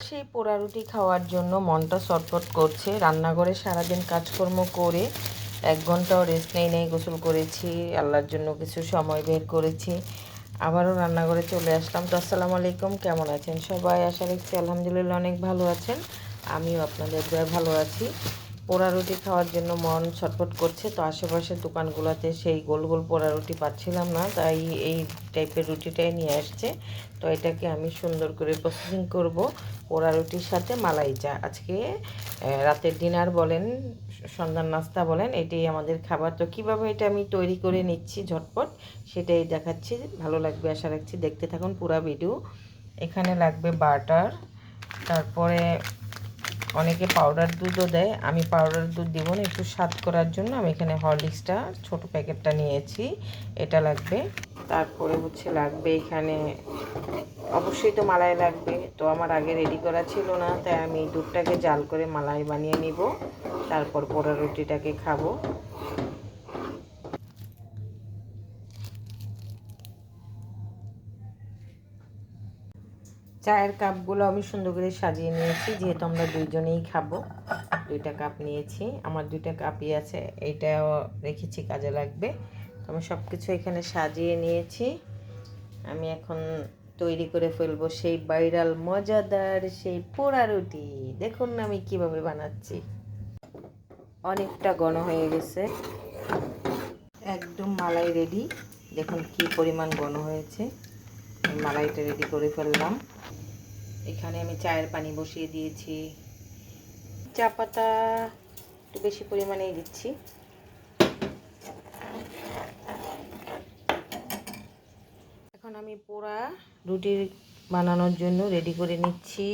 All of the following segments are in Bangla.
সেই পোড়া রুটি খাওয়ার জন্য মনটা ছটফট করছে। রান্নাঘরে সারাদিন কাজকর্ম করে 1 ঘন্টাও রেস্ট নেই গোসল করেছি, আল্লাহর জন্য কিছু সময় বের করেছি, আবারও রান্নাঘরে চলে আসলাম। তো আসসালামু আলাইকুম, কেমন আছেন সবাই? আশা রাখছি আলহামদুলিল্লাহ অনেক ভালো আছেন। আমিও আপনাদের দয়ায় ভালো আছি। পোড়া রুটি খাওয়ার জন্য মন ছটফট করছে। তো আশেপাশের দোকানগুলোতে সেই গোল গোল পোড়া রুটি পাচ্ছিলাম না, তাই এই টাইপের রুটিটাই নিয়ে আসছে। তো এটাকে আমি সুন্দর করে প্রসেসিং করব পোড়া রুটির সাথে মালাই চা। আজকে রাতের ডিনার বলেন, সন্ধ্যার নাস্তা বলেন, এটাই আমাদের খাবার। তো কীভাবে এটা আমি তৈরি করে নিচ্ছি ঝটপট সেটাই দেখাচ্ছি। ভালো লাগবে আশা রাখছি, দেখতে থাকুন পুরা ভিডিও। এখানে লাগবে বাটার, তারপরে অনেকে পাউডার দুধও দেয়, আমি পাউডার দুধ দিব না, একটু স্বাদ করার জন্য আমি এখানে হরলিক্সটা ছোট প্যাকেটটা নিয়েছি, এটা লাগবে। তারপরে লাগবে এখানে অবশ্যই তো মালাই লাগবে। তো আমার আগে রেডি করা ছিল না, তাই আমি দুধটাকে জাল করে মালাই বানিয়ে নিব, তারপর পোড়া রুটিটাকে খাবো। চায়ের কাপগুলো আমি সুন্দর করে সাজিয়ে নিয়েছি, যেহেতু আমরা দুইজনেই খাবো। 2টা কাপ নিয়েছি, আমার 2টা কাপই আছে, এইটাও রেখেছি কাজে লাগবে। তো আমি সব কিছু এখানে সাজিয়ে নিয়েছি। আমি এখন তৈরি করে ফেলবো সেই ভাইরাল মজাদার সেই পোড়া রুটি। দেখুন না আমি কিভাবে বানাচ্ছি। অনেকটা ঘন হয়ে গেছে, একদম মালাই রেডি। দেখুন কি পরিমাণ ঘন হয়েছে। মালাইটা রেডি করে ফেললাম। এখানে আমি চায়ের পানি বসিয়ে দিয়েছি, চা পাতা একটু বেশি পরিমাণেই দিচ্ছি। এখন আমি পোড়া রুটি বানানোর জন্য রেডি করে নিচ্ছি।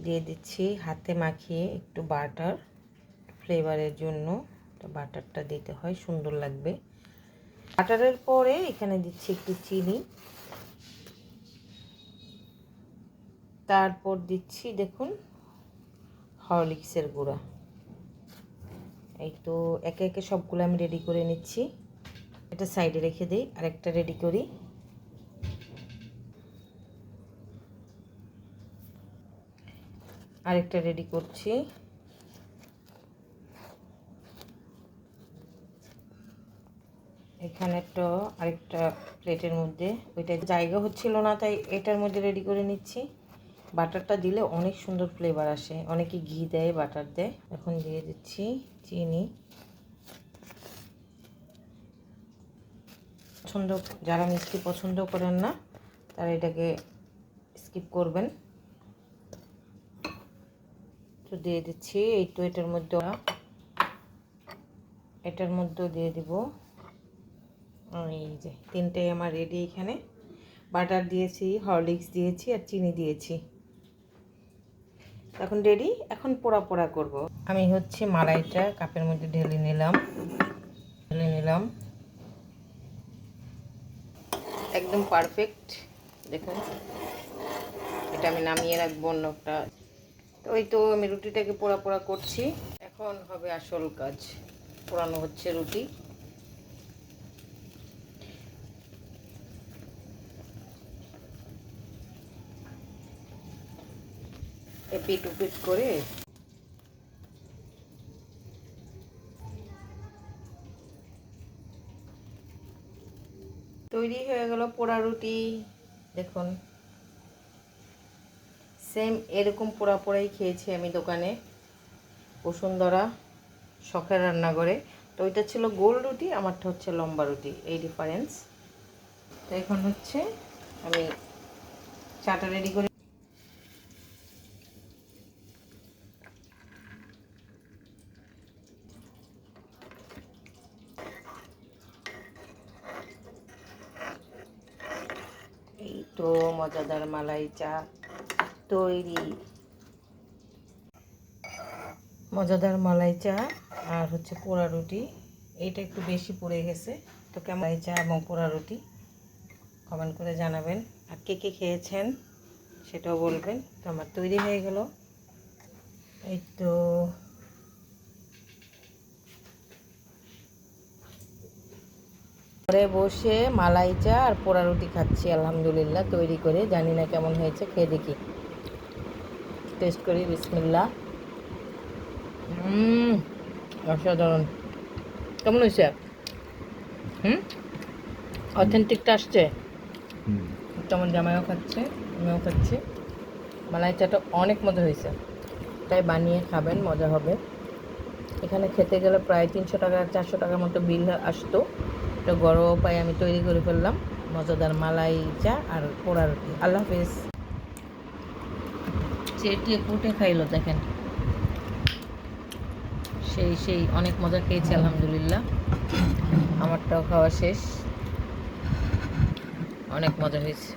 দিয়ে দিচ্ছি হাতে মাখিয়ে একটু বাটার, ফ্লেভারের জন্য বাটারটা দিতে হয়, সুন্দর লাগবে। বাটারের পরে এখানে দিচ্ছি একটু চিনি, তারপর দিচ্ছি দেখুন হরলিক্সের গুঁড়া। এই তো একে একে সবগুলো আমি রেডি করে নিচ্ছি। এটা সাইডে রেখে দিই, আরেকটা রেডি করি। আরেকটা রেডি করছি। এখানে তো আরেকটা প্লেটের মধ্যে, ওইটা জায়গা হচ্ছিল না তাই এটার মধ্যে রেডি করে নিচ্ছি। বাটারটা দিলে অনেক সুন্দর ফ্লেভার আসে, অনেকে ঘি দেয়, বাটার দেয়। এখন দিয়ে দিচ্ছি চিনি। পছন্দ, যারা মিষ্টি পছন্দ করেন না তারা এটাকে স্কিপ করবেন। তো দিয়ে দিচ্ছি এই তো এটার মধ্যে দিয়ে দিব। এই যে 3টাই আমার রেডি। এখানে বাটার দিয়েছি, হরলিক্স দিয়েছি আর চিনি দিয়েছি, এখন রেডি। এখন পোড়া পোড়া করব। আমি মালাইটা কাপের মধ্যে ঢেলে নিলাম। একদম পারফেক্ট, দেখুন। এটা আমি নামিয়ে রাখবো অন্যটা। তো ওই তো আমি রুটিটাকে পোড়া পোড়া করছি। এখন হবে আসল কাজ, পোড়ানো হচ্ছে রুটি। এপিট উপিট করে তৈরি হয়ে গেল পোড়া রুটি। দেখুন সেম এরকম পোড়া পোড়াই খেয়েছি আমি দোকানে, বসুন্ধরা শখের রান্নাঘরে। তো ওইটা ছিল গোল রুটি, আমারটা হচ্ছে লম্বা রুটি, এই ডিফারেন্স। তো এখন আমি চাটা রেডি করে। এই তো মজাদার মালাই চা তৈরি। মজাদার মালাই চা আর পোড়া রুটি। এইটা একটু বেশি পড়ে গেছে। তো কেমন মালাই চা এবং পোড়া রুটি কমেন্ট করে জানাবেন, আর কে কে খেয়েছেন সেটাও বলবেন। তো আমার তৈরি হয়ে গেল। এই তো ঘরে বসে মালাই চা আর পোড়া রুটি খাচ্ছি আলহামদুলিল্লাহ, তৈরি করে। জানি না কেমন হয়েছে, খেয়ে দেখি। টেস্ট করি। বিসমিল্লাহ। অসাধারণ। কেমন হয়েছে? অথেন্টিকটা আসছে। তেমন জামাইও খাচ্ছে, আমিও খাচ্ছি। মালাই চাটা অনেক মজা হয়েছে, তাই বানিয়ে খাবেন, মজা হবে। এখানে খেতে গেলে প্রায় 300 টাকা 400 টাকার মতো বিল আসতো। তো গরম উপায় আমি তৈরি করে ফেললাম মজাদার মালাই চা আর পোড়া রুটি। আল্লাহ হাফেজ। চেটে পুটে খাইলো দেখেন, সেই অনেক মজা খেয়েছি আলহামদুলিল্লাহ। আমারটাও খাওয়া শেষ, অনেক মজা হয়েছে।